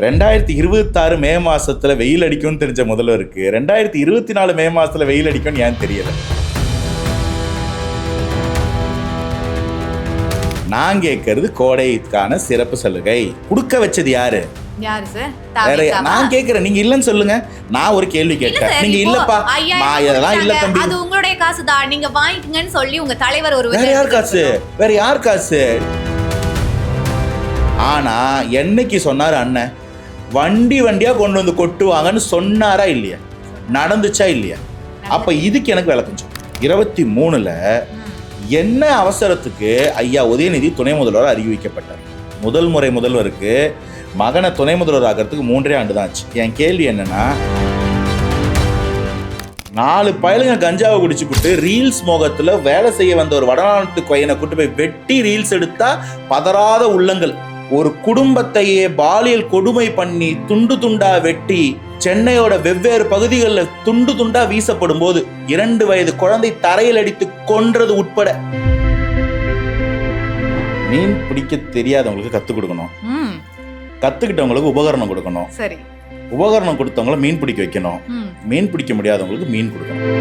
2026 மே மாசத்துல வெயில் அடிக்கும்னு தெரிஞ்ச முதல்வருக்கு 2024 மே மாசத்துல வெயில் அடிக்கும்னு ஏன் தெரியல? நான் கேட்கறது கோடைக்கான சிறப்பு சலுகை கொடுக்க வச்சது யாரு? நான் கேக்குறேன், நீங்க இல்லன்னு சொல்லுங்க. நான் ஒரு கேள்வி கேட்கிறேன், நீங்க இல்லப்பா இதெல்லாம் இல்ல தம்பி, அது உங்களுடைய காசு தான், நீங்க வாங்கிக்கங்கன்னு சொல்லி உங்க தலைவர் ஒரு வேற யார் காசு? வேற யார் காசு? ஆனா என்னைக்கு சொன்னாரு அண்ணன் வண்டியா கொண்டு வந்து கொட்டுவாங்கன்னு சொன்னாரா இல்லையா? நடந்துச்சா இல்லையா? அப்ப இதுக்கு எனக்கு விளக்கம் சொல்லு. 23ல என்ன அவசரத்துக்கு ஐயா உதயநிதி துணை முதல்வர் அறிவிக்கப்பட்டார்? முதல் முறை முதல்வருக்கு மகனை துணை முதல்வர் ஆகிறதுக்கு 3 ஆண்டு தான் ஆச்சு. என் கேள்வி என்னன்னா, 4 பயலுங்க கஞ்சாவை குடிச்சுக்கிட்டு ரீல்ஸ் மோகத்துல வேலை செய்ய வந்த ஒரு வடநாட்டு கொயனை கூட்டு போய் வெட்டி ரீல்ஸ் எடுத்தா பதறாத உள்ளங்கள், ஒரு குடும்பத்தையே பாலியல் கொடுமை பண்ணி துண்டு துண்டா வெட்டி சென்னையோட வெவ்வேறு பகுதிகளில் துண்டு துண்டா வீசப்படும் போது 2 வயது குழந்தை தரையில் அடித்து கொன்றது உட்பட, மீன் பிடிக்க தெரியாதவங்களுக்கு கத்துக் கொடுக்கணும், கத்துக்கிட்டவங்களுக்கு உபகரணம் கொடுக்கணும், சரி உபகரணம் கொடுத்தவங்களை மீன் பிடிக்க வைக்கணும், மீன் பிடிக்க முடியாதவங்களுக்கு மீன் கொடுக்கணும்.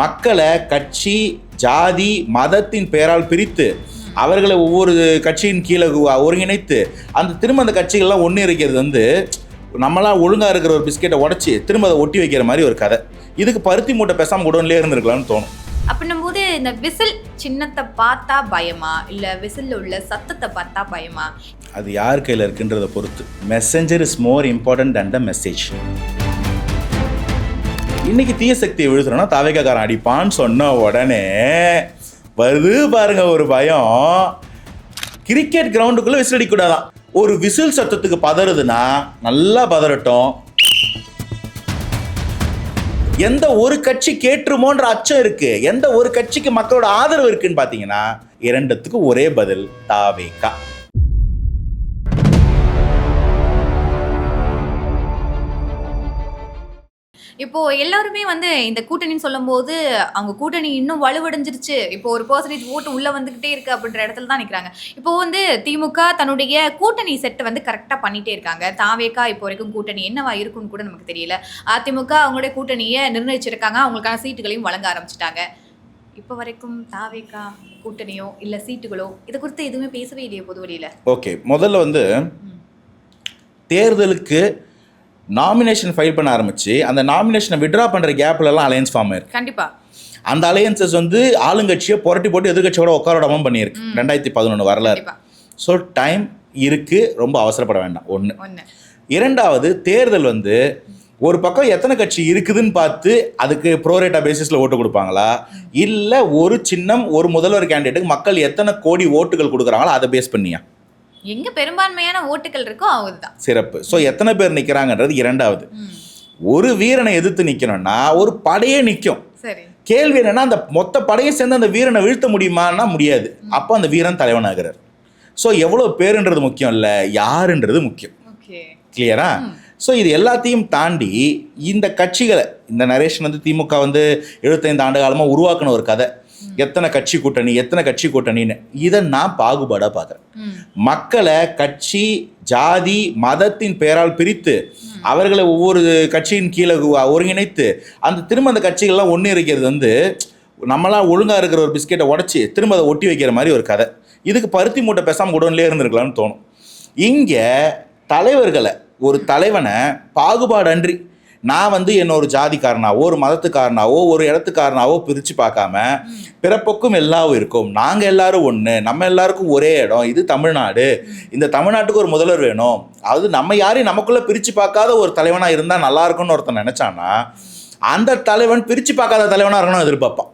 மக்களை கட்சி ஜாதி மதத்தின் பெயரால் பிரித்து அவர்களை ஒவ்வொரு கட்சியின் கீழே ஒருங்கிணைத்து அந்த திரும்ப அந்த கட்சிகள்லாம் ஒன்று இருக்கிறது நம்மளாம் ஒழுங்காக இருக்கிற ஒரு பிஸ்கெட்டை உடச்சி திரும்ப அதை ஒட்டி வைக்கிற மாதிரி ஒரு கதை. இதுக்கு பருத்தி மூட்டை பேசாமல் குடோன்லேயே இருந்திருக்கலாம்னு தோணும். அப்படின்னும் போது இந்த விசில் சின்னத்தை பார்த்தா பயமா இல்லை விசில் உள்ள சத்தத்தை பார்த்தா பயமா? அது யார் கையில் இருக்குன்றதை பொறுத்து. Messenger is more important than the message. இன்னைக்கு தீய சக்தியை விழுத்துறோம்னா தாவேக்காரன் அடிப்பான்னு சொன்ன உடனே வருது பாருங்க ஒரு பயம். கிரிக்கெட் கிரவுண்டுக்குள்ள விசில் அடிக்கூடாதான். ஒரு விசில் சத்தத்துக்கு பதறுதுன்னா நல்லா பதறட்டும். எந்த ஒரு கட்சி கேட்டுருமோன்ற அச்சம் இருக்கு, எந்த ஒரு கட்சிக்கு மக்களோட ஆதரவு இருக்குன்னு பாத்தீங்கன்னா 2த்துக்கு ஒரே பதில், தாவேகா. இப்போ எல்லாருமே இந்த கூட்டணின்னு சொல்லும் போது அவங்க கூட்டணி இன்னும் வலுவடைஞ்சிருச்சு, இப்போ ஒரு % ஓட்டு உள்ள வந்துகிட்டே இருக்கு அப்படின்ற இடத்துல தான் நிற்கிறாங்க. இப்போ திமுக தன்னுடைய கூட்டணி செட்டை கரெக்டாக பண்ணிட்டே இருக்காங்க. தாவேகா இப்போ வரைக்கும் கூட்டணி என்னவா இருக்குன்னு கூட நமக்கு தெரியல. அதிமுக அவங்களுடைய கூட்டணியை நிர்ணயிச்சிருக்காங்க, அவங்களுக்கான சீட்டுகளையும் வழங்க ஆரம்பிச்சிட்டாங்க. இப்போ வரைக்கும் தாவேகா கூட்டணியோ இல்லை சீட்டுகளோ இதை குறித்து எதுவுமே பேசவே இல்லையே பொது வழியில். ஓகே, முதல்ல தேர்தலுக்கு நாமினேஷன் ஃபைல் பண்ண ஆரம்பிச்சு அந்த நாமினேஷனை விட்ரா பண்ற கேப்லலாம் அலையன்ஸ் ஃபார்ம் ஆயிருக்கு. கண்டிப்பா அந்த அலையன்சஸ் ஆளுங்கட்சியை புரட்டி போட்டு எதிர்கட்சியோட உட்காரோடாம பண்ணியிருக்கு. 2011 வரலாறு. ஸோ டைம் இருக்கு, ரொம்ப அவசரப்பட வேண்டாம். 1. 2வது, தேர்தல் ஒரு பக்கம் எத்தனை கட்சி இருக்குதுன்னு பார்த்து அதுக்கு ப்ரோரேட்டா பேசிஸ்ல ஓட்டு கொடுப்பாங்களா, இல்லை ஒரு சின்னம் ஒரு முதல்வர் கேண்டிடேட்டுக்கு மக்கள் எத்தனை கோடி ஓட்டுகள் கொடுக்குறாங்களோ அதை பேஸ் பண்ணியா? எங்க பெரும்பான்மையான ஓட்டுகள் இருக்கோ அவங்கதான் சிறப்பு. ஸோ எத்தனை பேர் நிற்கிறாங்கன்றது 2வது. ஒரு வீரனை எதிர்த்து நிற்கணும்னா ஒரு படையே நிற்கும். கேள்வி என்னன்னா, அந்த மொத்த படையை சேர்ந்து அந்த வீரனை வீழ்த்த முடியுமான்னா முடியாது. அப்போ அந்த வீரன் தலைவனாகிறார். ஸோ எவ்வளோ பேருன்றது முக்கியம் இல்லை, யாருன்றது முக்கியம். கிளியரா? ஸோ இது எல்லாத்தையும் தாண்டி இந்த கட்சிகளை, இந்த நரேஷன் திமுக 75 ஆண்டு காலமாக உருவாக்கின ஒரு கதை, எத்தனை கட்சி கூட்டணின்னு இதை நான் பாகுபாடாக பார்க்குறேன். மக்களை கட்சி ஜாதி மதத்தின் பெயரால் பிரித்து அவர்களை ஒவ்வொரு கட்சியின் கீழே ஒருங்கிணைத்து அந்த திரும்ப அந்த கட்சிகள்லாம் ஒன்று இருக்கிறது நம்மளாம் ஒழுங்காக இருக்கிற ஒரு பிஸ்கெட்டை உடச்சி திரும்ப அதை ஒட்டி வைக்கிற மாதிரி ஒரு கதை. இதுக்கு பருத்தி மூட்டை பேசாமல் குடோன்லேயே இருந்திருக்கலாம்னு தோணும். இங்கே தலைவர்களை, ஒரு தலைவனை பாகுபாடு அன்றி நான் என்ன ஒரு ஜாதிக்காரனாவோ ஒரு மதத்துக்காரனாவோ ஒரு இடத்துக்காரனாவோ பிரித்து பார்க்காம பிறப்புக்கும் எல்லாவும் இருக்கும், நாங்கள் எல்லாரும் ஒன்று, நம்ம எல்லாருக்கும் ஒரே இடம், இது தமிழ்நாடு, இந்த தமிழ்நாட்டுக்கு ஒரு முதல்வர் வேணும், அது நம்ம யாரையும் நமக்குள்ளே பிரித்து பார்க்காத ஒரு தலைவனாக இருந்தால் நல்லா இருக்கும்னு ஒருத்தன் நினச்சான்னா அந்த தலைவன் பிரித்து பார்க்காத தலைவனாக இருக்கணும்னு எதிர்பார்ப்பான்.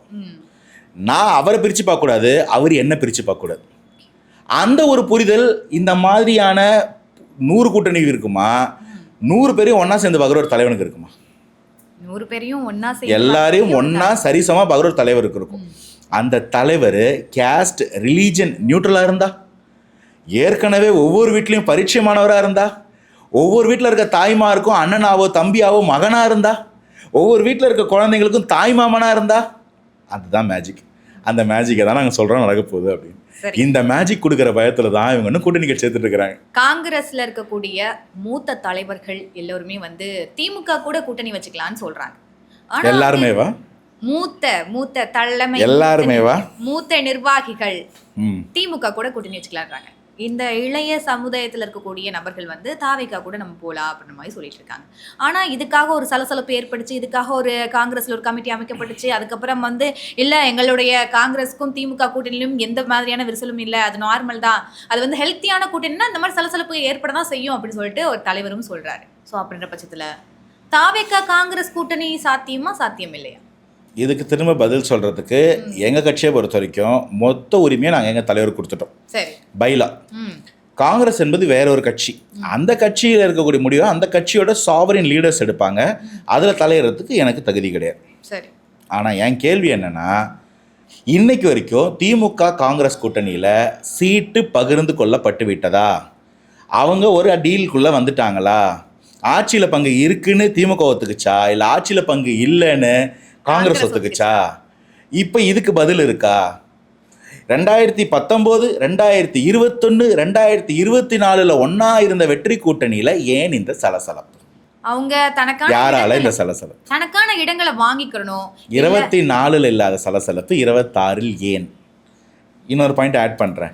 நான் அவரை பிரித்து பார்க்கக்கூடாது, அவர் என்ன பிரித்து பார்க்கக்கூடாது. அந்த ஒரு புரிதல் இந்த மாதிரியான 100 கூட்டணி இருக்குமா, 100 பேரையும் ஒன்னா சேர்ந்து பார்க்குற ஒரு தலைவனுக்கு இருக்குமா? 100 பேரையும் ஒன்னா எல்லாரையும் ஒன்னா சரிசமா பார்க்குற ஒரு தலைவருக்கு இருக்கும். அந்த தலைவர் கேஸ்ட் ரிலீஜன் நியூட்ரலா இருந்தா, ஏற்கனவே ஒவ்வொரு வீட்லையும் பரிச்சயமானவராக இருந்தா, ஒவ்வொரு வீட்டில் இருக்க தாய்மாருக்கும் அண்ணனாவோ தம்பியாவோ மகனா இருந்தா, ஒவ்வொரு வீட்டில் இருக்க குழந்தைங்களுக்கும் தாய் மாமனா இருந்தா, அதுதான் மேஜிக். அந்த மேஜிக்கை தான் நாங்கள் சொல்கிறோம் நடக்க போகுது அப்படின்னு. இந்த மேஜிக் கொடுக்குற பயத்துல தான் இவங்க இன்னும் கூட்டணி கட்சி சேர்த்துட்டு இருக்கிறாங்க. காங்கிரஸ்ல இருக்கக்கூடிய மூத்த தலைவர்கள் எல்லோருமே வந்து திமுக கூட கூட்டணி வச்சுக்கலாம்னு சொல்றாங்க. எல்லாருமேவா? மூத்த தலைமை எல்லாருமேவா? மூத்த நிர்வாகிகள் திமுக கூட கூட்டணி வச்சுக்கலான்றாங்க. இந்த இளைய சமுதாயத்தில் இருக்கக்கூடிய நபர்கள் வந்து தாவேக்கா கூட நம்ம போகலாம் அப்படின்ற மாதிரி சொல்லிட்டு இருக்காங்க. ஆனால் இதுக்காக ஒரு சலசலப்பு ஏற்பட்டுச்சு, இதுக்காக ஒரு காங்கிரஸில் ஒரு கமிட்டி அமைக்கப்பட்டுச்சு. அதுக்கப்புறம் வந்து இல்லை எங்களுடைய காங்கிரஸுக்கும் திமுக கூட்டணியிலும் எந்த மாதிரியான விரிசலும் இல்லை, அது நார்மல் தான், அது வந்து ஹெல்த்தியான கூட்டணினா இந்த மாதிரி சலசலப்பு ஏற்பட தான் செய்யும் அப்படின்னு சொல்லிட்டு ஒரு தலைவரும் சொல்கிறாரு. ஸோ அப்படின்ற பட்சத்தில் தாவேக்கா காங்கிரஸ் கூட்டணி சாத்தியம் இல்லையா? இதுக்கு திரும்ப பதில் சொல்றதுக்கு எங்க கட்சியை பொறுத்த வரைக்கும் மொத்த உரிமையை நாங்கள் எங்க தலைவர் கொடுத்துட்டோம். பைலா காங்கிரஸ் என்பது வேற ஒரு கட்சி, அந்த கட்சியில் இருக்கக்கூடிய முடிவை அந்த கட்சியோட சாவரின் லீடர்ஸ் எடுப்பாங்க, அதில் தலையிடறதுக்கு எனக்கு தகுதி கிடையாது. ஆனால் என் கேள்வி என்னன்னா, இன்னைக்கு வரைக்கும் திமுக காங்கிரஸ் கூட்டணியில் சீட்டு பகிர்ந்து கொள்ளப்பட்டு விட்டதா? அவங்க ஒரு டீலுக்குள்ளே வந்துட்டாங்களா? ஆட்சியில் பங்கு இருக்குன்னு திமுக ஒத்துக்குச்சா, இல்லை ஆட்சியில் பங்கு இல்லைன்னு காங்கிரஸ் ஒத்துக்குச்சா? இப்போ இதுக்கு பதில் இருக்கா? 2019, 2021, 2024 ஒன்னா இருந்த வெற்றி கூட்டணியில ஏன் இந்த சலசலப்பு? அவங்க தனக்கான யாரால இந்த சலசலப்பு? தனக்கான இடங்களை வாங்கிக்கணும். 24 இல்லாத சலசலப்பு 26 ஏன்? இன்னொரு பாயிண்ட் ஆட் பண்றேன்.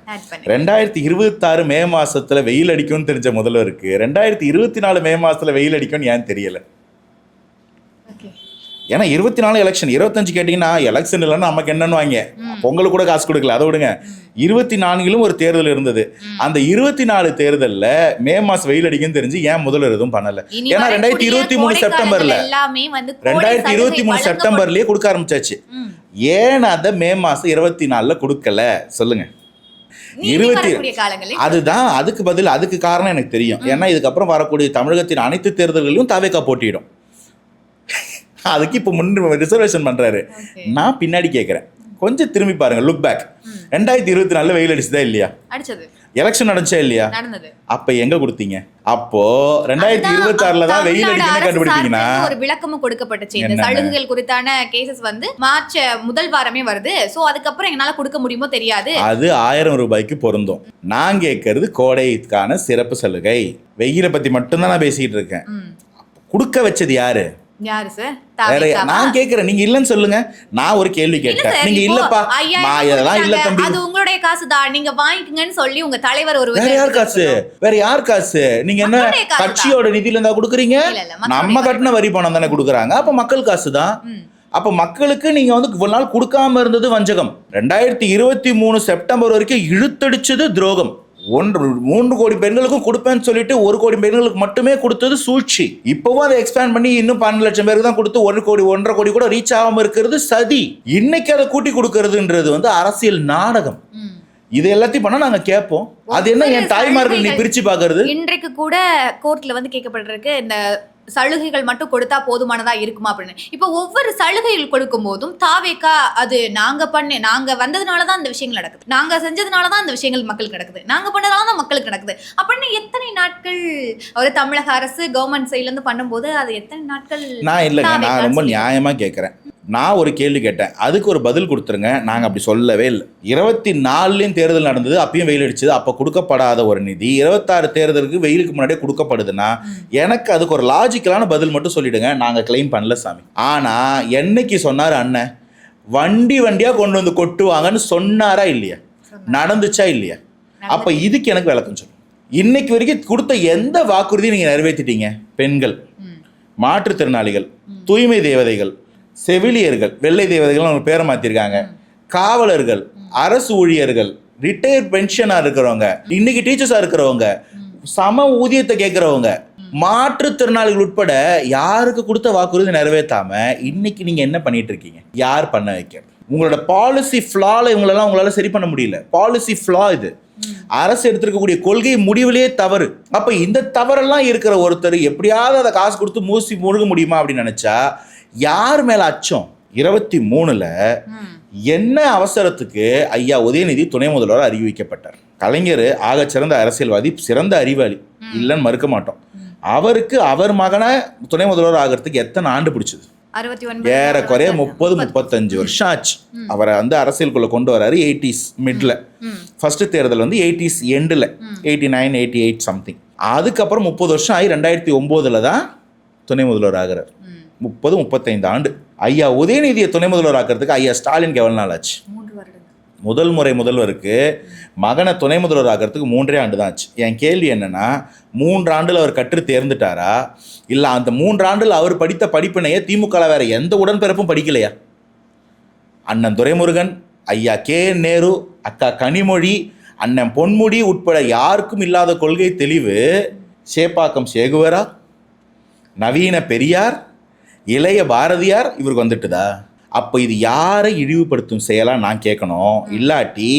2026 மே மாசத்துல வெயில் அடிக்கும்னு தெரிஞ்ச முதல்வருக்கு 2024 மே மாசத்துல வெயில் அடிக்கும்னு ஏன் தெரியல? ஏன்னா 24 எலெக்ஷன், 25 கேட்டிங்கன்னா எலெக்ஷன் இல்லைன்னா நமக்கு என்னன்னு வாங்க, பொங்கலுக்கு கூட காசு கொடுக்கல, அதை விடுங்க. 24 ஒரு தேர்தல் இருந்தது. அந்த 24 தேர்தலில் மே மாசம் வெயில் அடிக்குன்னு தெரிஞ்சு ஏன் முதல்வர் எதுவும் பண்ணல? ஏன்னா 2023 செப்டம்பர்ல 2023 செப்டம்பர்லயே கொடுக்க ஆரம்பிச்சாச்சு. ஏன் அதை மே மாசம் 24 கொடுக்கல சொல்லுங்க? அதுதான் அதுக்கு பதில். அதுக்கு காரணம் எனக்கு தெரியும். ஏன்னா இதுக்கப்புறம் வரக்கூடிய தமிழகத்தின் அனைத்து தேர்தல்களிலும் தாவேக்கா போட்டியிடும். அதுக்கு இப்போ ரிசர்வேஷன் பண்றாரு. நான் பின்னாடி கேட்கிறேன், கொஞ்சம் திரும்பி பாருங்க, லுக் பேக். 2024 வெயில் அடிச்சுதா இல்லையா? எலெக்ஷன் நடந்துச்சா இல்லையா? அப்ப எங்க கொடுத்தீங்க? அப்போ 2026 தான் வெயில் அடிக்குன்னு கண்டுபிடிச்சீங்கன்னா ஒரு விளக்கமும் கொடுக்கப்பட்டுச்சு. இந்த சலுகைகள் குறித்தான கேசஸ் வந்து மார்ச் முதல் வாரமே வருது. சோ அதுக்கப்புறம் எங்களால கொடுக்க முடியுமோ தெரியாது. அது 1000 ரூபாய்க்கு பொருந்தும். நான் கேட்கறது கோடைக்கான சிறப்பு சலுகை. வெயிலை பத்தி மட்டும்தான் நான் பேசிட்டு இருக்கேன். கொடுக்க வச்சது யாரு? நான் கேக்குறேன், நீங்க இல்லன்னு சொல்லுங்க. நான் ஒரு கேள்வி கேட்டேன், நீங்க இல்லப்பா இதெல்லாம் இல்ல தம்பி, அது உங்களுடைய காசு தான், நீங்க வாங்கிக்கங்கன்னு சொல்லி உங்க தலைவர் ஒரு வேற யார் காசு? நீங்க என்ன கட்சியோட நிதியில இருந்தா கொடுக்குறீங்க? நம்ம கட்டின வரி பணம் தானே கொடுக்குறாங்க. அப்ப மக்கள் காசு தான். அப்ப மக்களுக்கு நீங்க வந்து இவ்வளவு நாள் கொடுக்காம இருந்தது வஞ்சகம். 2023 செப்டம்பர் வரைக்கும் இழுத்தடிச்சது துரோகம். 3 கோடி பெண்களுக்கும் கொடுப்பேன்னு சொல்லிட்டு 1 கோடி பெண்களுக்கு மட்டுமே கொடுத்தது சூழ்ச்சி. இப்பவும் அதை எக்ஸ்பேண்ட் பண்ணி இன்னும் 12 லட்சம் பேருக்கு தான் கொடுத்து 1 கோடி 1.5 கோடி கூட ரீச் ஆகாம இருக்கிறது சதி. இன்னைக்கு அதை கூட்டி கொடுக்கறதுன்றது வந்து அரசியல் நாடகம். இது எல்லாத்தையும் பண்ணா நாங்க கேட்போம். அது என்ன என் தாய்மார்கள் நீ பிரிச்சு பாக்குறது? இன்றைக்கு கூட கோர்ட்ல வந்து கேட்கப்பட்டிருக்கு, இந்த சலுகைகள் மட்டும் கொடுத்தா போதுமானதா இருக்குமா அப்படின்னு. இப்போ ஒவ்வொரு சலுகைகள் கொடுக்கும் போதும் தாவேக்கா அது நாங்க வந்ததுனாலதான் இந்த விஷயங்கள் நடக்குது, நாங்க செஞ்சதுனாலதான் இந்த விஷயங்கள் மக்களுக்கு நடக்குது, நாங்க பண்ணதுனாலதான் மக்களுக்கு நடக்குது அப்படின்னு எத்தனை நாட்கள் ஒரு தமிழக அரசு கவர்மெண்ட் சைட்ல இருந்து பண்ணும்போது அது எத்தனை நாட்கள்? நான் ரொம்ப நியாயமா கேட்கிறேன். நான் ஒரு கேள்வி கேட்டேன், அதுக்கு ஒரு பதில் கொடுத்துருங்க. நாங்கள் அப்படி சொல்லவே இல்லை. 24 தேர்தல் நடந்தது, அப்பயும் வெயில் அடிச்சது, அப்போ கொடுக்கப்படாத ஒரு நிதி 26 தேர்தலுக்கு வெயிலுக்கு முன்னாடியே கொடுக்கப்படுதுன்னா எனக்கு அதுக்கு ஒரு லாஜிக்கலான பதில் மட்டும் சொல்லிடுங்க. நாங்கள் கிளைம் பண்ணல சாமி. ஆனால் என்னைக்கு சொன்னார் அண்ணன், வண்டியாக கொண்டு வந்து கொட்டுவாங்கன்னு சொன்னாரா இல்லையா? நடந்துச்சா இல்லையா? அப்போ இதுக்கு எனக்கு விளக்கம் சொல்லு. இன்னைக்கு வரைக்கும் கொடுத்த எந்த வாக்குறுதியும் நீங்கள் நிறைவேற்றிட்டீங்க? பெண்கள், மாற்றுத்திறனாளிகள், தூய்மை தேவதைகள், செவிலியர்கள், வெள்ளை தேவதைகள் அவங்க பேரை மாற்றிருக்காங்க, காவலர்கள், அரசு ஊழியர்கள், ரிட்டையர்ட் பென்ஷனாக இருக்கிறவங்க, இன்னைக்கு டீச்சர்ஸாக இருக்கிறவங்க, சம ஊதியத்தை கேட்குறவங்க, மாற்றுத்திறனாளிகள் உட்பட யாருக்கு கொடுத்த வாக்குறுதி நிறைவேற்றாம இன்னைக்கு நீங்க என்ன பண்ணிட்டு இருக்கீங்க? யார் பண்ண வைக்க? உங்களோட பாலிசி ஃப்ளால இவங்களெல்லாம் உங்களால சரி பண்ண முடியல. பாலிசி ஃப்ளா இது. அரசு எடுத்திருக்கக்கூடிய கொள்கை முடிவிலேயே தவறு. அப்ப இந்த தவறெல்லாம் இருக்கிற ஒருத்தர் எப்படியாவது அதை காசு கொடுத்து மூசி முழுக முடியுமா அப்படின்னு நினைச்சா யார் மேல அச்சம்? 23ல் என்ன அவசரத்துக்கு ஐயா உதயநிதி துணை முதல்வர் அறிவிக்கப்பட்டார். கலைஞர் ஆக சிறந்த அரசியல்வாதி, சிறந்த அறிவாளி, இல்லைன்னு மறுக்க மாட்டோம். அவருக்கு அவர் மகனை துணை முதல்வர் ஆகிறதுக்கு எத்தனை ஆண்டு பிடிச்சது? ஏறக்குறைய 30-35 வருஷம் ஆச்சு. அவரை வந்து அரசியலுக்குள்ள கொண்டு வராரு 80s மிட்ல. ஃபர்ஸ்ட் தேர்தல் வந்து 80s எண்டில் 89, 88 சம்திங். அதுக்கப்புறம் 30 வருஷம் ஆகி 2009 தான் துணை முதல்வர் ஆகிறார். 30-35 ஆண்டு. ஐயா உதயநிதியை துணை முதல்வர் ஆக்கிறதுக்கு ஐயா ஸ்டாலினுக்கு எவ்வளவு நாள் ஆச்சு? முதல் முறை முதல்வருக்கு மகனை துணை முதல்வர் ஆகிறதுக்கு 3 ஆண்டு தான் ஆச்சு. என் கேள்வி என்னன்னா, 3 ஆண்டுல அவர் கற்று தேர்ந்துட்டாரா, இல்லை அந்த 3 ஆண்டுல அவர் படித்த படிப்பினையே திமுக வேற எந்த உடன்பிறப்பும் படிக்கலையா? அண்ணன் துரைமுருகன், ஐயா KN நேரு, அக்கா கனிமொழி, அண்ணன் பொன்முடி உட்பட யாருக்கும் இல்லாத கொள்கை தெளிவு சேப்பாக்கம் சேகுவரா, நவீன பெரியார், இளைய பாரதியார் இவருக்கு வந்துட்டுதா? அப்போ இது யாரை இழிவுபடுத்தும் செயலாக நான் கேட்கணும், இல்லாட்டி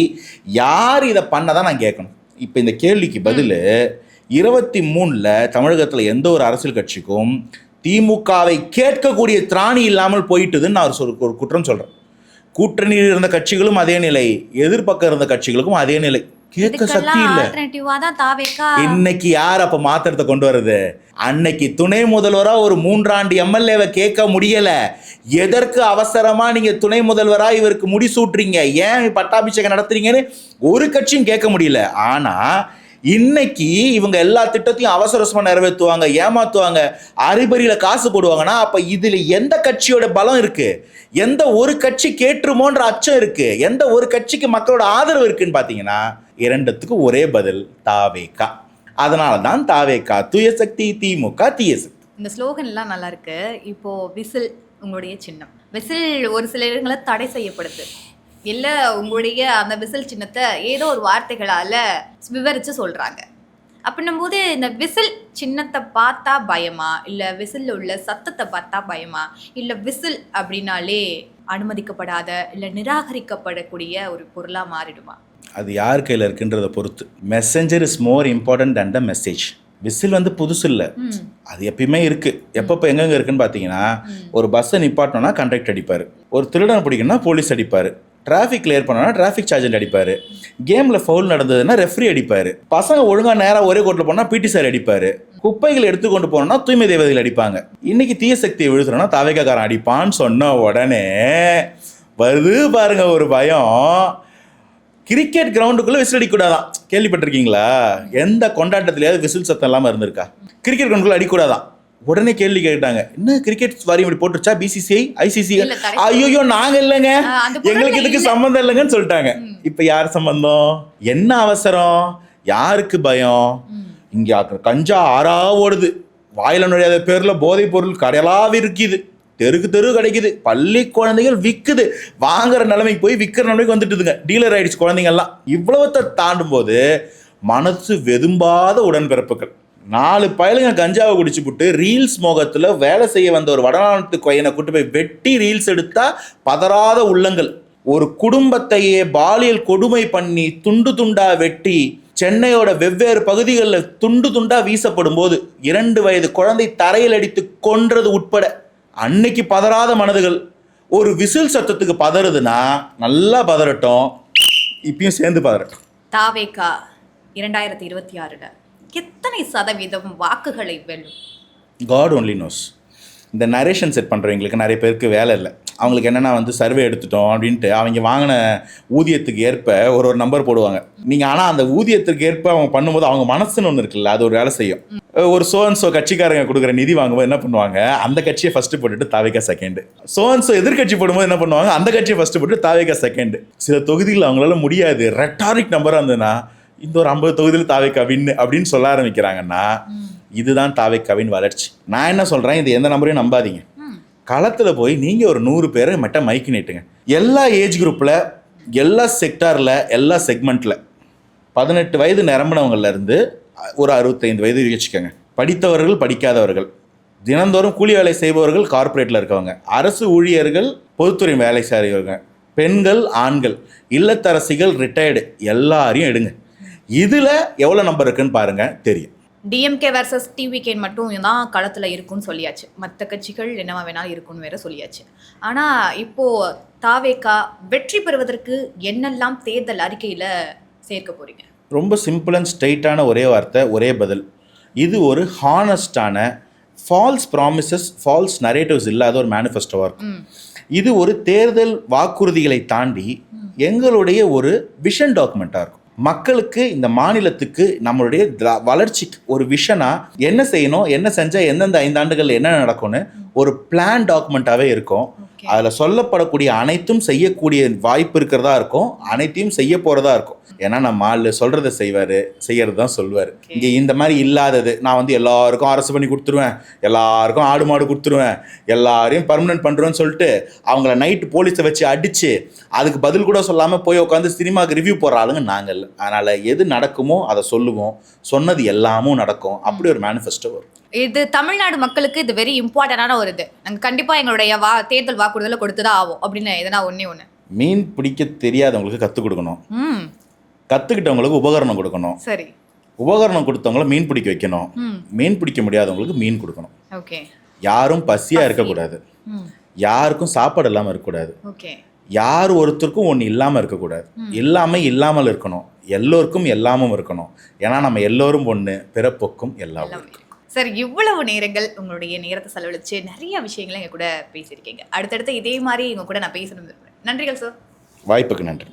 யார் இதை பண்ணதான் நான் கேட்கணும். இப்போ இந்த கேள்விக்கு பதில் 23 தமிழகத்தில் எந்த ஒரு அரசியல் கட்சிக்கும் திமுகவை கேட்கக்கூடிய திராணி இல்லாமல் போயிட்டுதுன்னு நான் ஒரு குற்றம் சொல்கிறேன். கூட்டணியில் இருந்த கட்சிகளும் அதே நிலை, எதிர்பக்கம் இருந்த கட்சிகளுக்கும் அதே நிலை. கேட்க சக்தி இல்லை. இன்னைக்கு யார் அப்ப மாத்திரத்தை கொண்டு வருது? அன்னைக்கு துணை முதல்வரா ஒரு 3 ஆண்டு எம்எல்ஏவை கேட்க முடியல. எதற்கு அவசரமா நீங்க துணை முதல்வரா இவருக்கு முடிசூட்டுறீங்க, ஏன் பட்டாபிஷேகம் நடத்துறீங்கன்னு ஒரு கட்சியும் கேட்க முடியல. ஆனா இன்னைக்கு இவங்க எல்லா திட்டத்தையும் அவசரமா நிறைவேற்றுவாங்க, ஏமாத்துவாங்க, அரிபரியில காசு போடுவாங்கன்னா அப்ப இதுல எந்த கட்சியோட பலம் இருக்கு? எந்த ஒரு கட்சி கேட்டுருமோன்ற அச்சம் இருக்கு? எந்த ஒரு கட்சிக்கு மக்களோட ஆதரவு இருக்குன்னு பாத்தீங்கன்னா இரண்டுத்துக்கு ஒரே பதில், தாவேகா. அதனால தான் தாவேகா தூய சக்தி, திமுக தீய சக்தி. இந்த ஸ்லோகன் எல்லாம் நல்லா இருக்கு. இப்போ விசில் உங்களுடைய சின்னம், விசில் ஒரு சில இடங்களை தடை செய்யப்படுது இல்லை, உங்களுடைய அந்த விசில் சின்னத்தை ஏதோ ஒரு வார்த்தைகளால விவரிச்சு சொல்றாங்க. அப்படின்னும் போது இந்த விசில் சின்னத்தை பார்த்தா பயமா, இல்லை விசில் உள்ள சத்தத்தை பார்த்தா பயமா, இல்லை விசில் அப்படின்னாலே அனுமதிக்கப்படாத இல்லை நிராகரிக்கப்படக்கூடிய ஒரு பொருளா மாறிடுமா? அது யார் கையில் இருக்குன்றதை பொறுத்து. Messenger is more important than the message. Whistle வந்து புதுசு இல்லை, அது எப்பயுமே இருக்கு. எப்பப்போ எங்கெங்க இருக்குன்னு பார்த்தீங்கன்னா, ஒரு பஸ்ஸை நிப்பாட்டணும்னா கண்டக்டர் அடிப்பார், ஒரு திருடனை பிடிக்கணும்னா போலீஸ் அடிப்பார், டிராஃபிக் கிளியர் பண்ணோன்னா டிராஃபிக் சார்ஜென்ட் அடிப்பார், கேமில் ஃபவுல் நடந்ததுன்னா ரெஃப்ரி அடிப்பார், பசங்க ஒழுங்காக நேராக ஒரே கோட்டில் போனால் பிடி சார் அடிப்பார், குப்பைகள் எடுத்துக்கொண்டு போனோம்னா தூய்மை தேவதைகள் அடிப்பாங்க. இன்னைக்கு தீய சக்தியை விழுத்துறோன்னா தாவேக்காரன் அடிப்பான்னு சொன்ன உடனே வருது பாருங்க ஒரு பயம். கிரிக்கெட் கிரவுண்டுக்குள்ளே விசில் அடிக்கூடாதான், கேள்விப்பட்டிருக்கீங்களா? எந்த கொண்டாட்டத்திலேயாவது விசில் சத்தம் இல்லாமல் இருந்திருக்கா? கிரிக்கெட் கிரவுண்டுக்குள்ளே அடிக்கூடாதான். உடனே கேள்வி கேட்டாங்க, என்ன கிரிக்கெட் வாரியம் இப்படி போட்டுருச்சா BCCI ICC? ஐயோ நாங்க இல்லைங்க, எங்களுக்கு இதுக்கு சம்பந்தம் இல்லைங்கன்னு சொல்லிட்டாங்க. இப்ப யார் சம்பந்தம்? என்ன அவசரம்? யாருக்கு பயம்? இங்க கஞ்சா ஆறா ஓடுது, வாயில நுழையாத பேர்ல போதைப் பொருள் கடையெல்லாம் இருக்குது, தெருக்கு தெரு கிடைக்குது, பள்ளி குழந்தைகள் விற்குது, வாங்குற நிலைமைக்கு போய் விற்கிற நிலைமைக்கு வந்துட்டுதுங்க, டீலர் ஆயிடுச்சு குழந்தைங்கள்லாம். இவ்வளவுத்தை தாண்டும் போது மனசு வெதும்பாத உடன்பிறப்புகள் 4 பயலுங்க கஞ்சாவை குடிச்சு புட்டு ரீல்ஸ் மோகத்தில் வேலை செய்ய வந்த ஒரு வடநாட்டு கொயனை கூட்டு போய் வெட்டி ரீல்ஸ் எடுத்தா பதறாத உள்ளங்கள். ஒரு குடும்பத்தையே பாலியல் கொடுமை பண்ணி துண்டு துண்டா வெட்டி சென்னையோட வெவ்வேறு பகுதிகளில் துண்டு துண்டா வீசப்படும் போது 2 வயது குழந்தை தரையில் அடித்து கொன்றது உட்பட அன்னைக்கு பதறாத மனதுகள் ஒரு விசில் சத்தத்துக்கு பதறுதுன்னா நல்லா பதறட்டும், இப்பயும் சேர்ந்து பதறட்டும். தாவேகா 2026 எத்தனை சதவீதம் வாக்குகளை வெல்லும்? God only knows. இந்த நரேஷன் செட் பண்ணுறவங்களுக்கு நிறைய பேருக்கு வேலை இல்லை. அவங்களுக்கு என்னென்னா வந்து சர்வே எடுத்துட்டோம் அப்படின்ட்டு அவங்க வாங்கின ஊதியத்துக்கு ஏற்ப ஒரு நம்பர் போடுவாங்க. நீங்கள் ஆனால் அந்த ஊதியத்துக்கு ஏற்ப அவங்க பண்ணும்போது அவங்க மனசுன்னு ஒன்று இருக்குல்ல, அது ஒரு வேலை செய்யும். ஒரு சோன்சோ கட்சிக்காரங்க கொடுக்குற நிதி வாங்கும்போது என்ன பண்ணுவாங்க, அந்த கட்சியை ஃபஸ்ட்டு போட்டுட்டு தாவேகா செகண்டு. சோன்சோ எதிர்கட்சி போடும்போது என்ன பண்ணுவாங்க, அந்த கட்சியை ஃபஸ்ட்டு போட்டு தாவேகா செகண்டு. சில தொகுதிகள் அவங்களால முடியாது, ரெட்டாரிக் நம்பராக இருந்ததுன்னா இந்த ஒரு 50 தொகுதியில் தாவேகா வின்னு அப்படின்னு சொல்ல ஆரம்பிக்கிறாங்கன்னா இதுதான் தாவேகாவின் வளர்ச்சி. நான் என்ன சொல்கிறேன், இது எந்த நம்பரையும் நம்பாதீங்க. களத்தில் போய் நீங்கள் ஒரு 100 பேரை மட்டும் மைக்கு நீட்டுங்க. எல்லா ஏஜ் குரூப்பில், எல்லா செக்டாரில், எல்லா செக்மெண்ட்டில் 18 வயது நிரம்பினவங்கள்லேருந்து ஒரு 65 வயது வச்சுக்கோங்க. படித்தவர்கள், படிக்காதவர்கள், தினந்தோறும் கூலி வேலை செய்பவர்கள், கார்ப்பரேட்டில் இருக்கவங்க, அரசு ஊழியர்கள், பொதுத்துறை வேலை செய்கிறவங்க, பெண்கள், ஆண்கள், இல்லத்தரசிகள், ரிட்டையர்டு, எல்லாரையும் எடுங்க. இதில் எவ்வளோ நம்பர் இருக்குன்னு பாருங்கள், தெரியும். டிஎம்கே வர்சஸ் டிவிகே மட்டும் தான் களத்தில் இருக்குன்னு சொல்லியாச்சு, மற்ற கட்சிகள் என்னவா வேணாலும் இருக்குன்னு வேற சொல்லியாச்சு. ஆனால் இப்போது தாவேகா வெற்றி பெறுவதற்கு என்னெல்லாம் தேர்தல் அறிக்கையில் சேர்க்க போகிறீங்க? ரொம்ப சிம்பிள் அண்ட் ஸ்ட்ரெயிட்டான ஒரே வார்த்தை, ஒரே பதில். இது ஒரு ஹானஸ்டான ஃபால்ஸ் ப்ராமிசஸ், ஃபால்ஸ் நரேட்டிவ்ஸ் இல்லாத ஒரு மேனிஃபெஸ்டோவாக இருக்கும். இது ஒரு தேர்தல் வாக்குறுதிகளை தாண்டி எங்களுடைய ஒரு விஷன் டாக்குமெண்ட்டாக இருக்கும். மக்களுக்கு, இந்த மாநிலத்துக்கு, நம்மளுடைய வளர்ச்சிக்கு ஒரு விஷனாக என்ன செய்யணும், என்ன செஞ்சால் எந்தெந்த 5 ஆண்டுகள் என்ன நடக்கும்னு ஒரு பிளான் டாக்குமெண்ட்டாகவே இருக்கும். அதில் சொல்லப்படக்கூடிய அனைத்தும் செய்யக்கூடிய வாய்ப்பு இருக்கிறதா இருக்கும், அனைத்தையும் செய்ய போகிறதா இருக்கும். ஏன்னா நம்ம ஆள் சொல்கிறத செய்யறது தான் சொல்வார். இங்கே இந்த மாதிரி இல்லாதது, நான் வந்து எல்லாருக்கும் அரசு பண்ணி கொடுத்துருவேன், எல்லாருக்கும் ஆடு மாடு கொடுத்துருவேன், எல்லாரையும் பர்மனெண்ட் பண்ணுறேன்னு சொல்லிட்டு அவங்கள நைட்டு போலீஸை வச்சு அடித்து அதுக்கு பதில் கூட சொல்லாமல் போய் உட்காந்து சினிமாவுக்கு ரிவ்யூ போடுற ஆளுங்க நாங்கள். அதனால் எது நடக்குமோ அதை சொல்லுவோம், சொன்னது எல்லாமும் நடக்கும். அப்படி ஒரு மேனிஃபெஸ்டோ வரும். இது தமிழ்நாடு மக்களுக்கு இது வெரி இம்பார்ட்டண்டான ஒரு இது. நாங்கள் கண்டிப்பாக எங்களுடைய தேர்தல் வாக்குறுதலை கொடுத்து தான் ஆகும் அப்படின்னு எதனா ஒன்று. மீன் பிடிக்க தெரியாதவங்களுக்கு கற்றுக் கொடுக்கணும், கற்றுக்கிட்டவங்களுக்கு உபகரணம் கொடுக்கணும், சரி, உபகரணம் கொடுத்தவங்கள மீன் பிடிக்க வைக்கணும், மீன் பிடிக்க முடியாதவங்களுக்கு மீன் கொடுக்கணும். ஓகே. யாரும் பசியாக இருக்கக்கூடாது, யாருக்கும் சாப்பாடு இல்லாமல் இருக்கக்கூடாது, ஓகே, யார் ஒருத்தருக்கும் ஒன்று இல்லாமல் இருக்கக்கூடாது, இல்லாமல் இருக்கணும், எல்லோருக்கும் எல்லாமும் இருக்கணும். ஏன்னா நம்ம எல்லோரும் ஒன்று, பிறப்புக்கும் எல்லாமும் இருக்கணும். சார், இவ்வளவு நேரங்கள் உங்களுடைய நேரத்தை செலவழிச்சு நிறைய விஷயங்களை எங்கள் கூட பேசியிருக்கீங்க. அடுத்தடுத்து இதே மாதிரி இவங்க கூட நான் பேசணும். நன்றிகள் சார். வாய்ப்புக்கு நன்றி.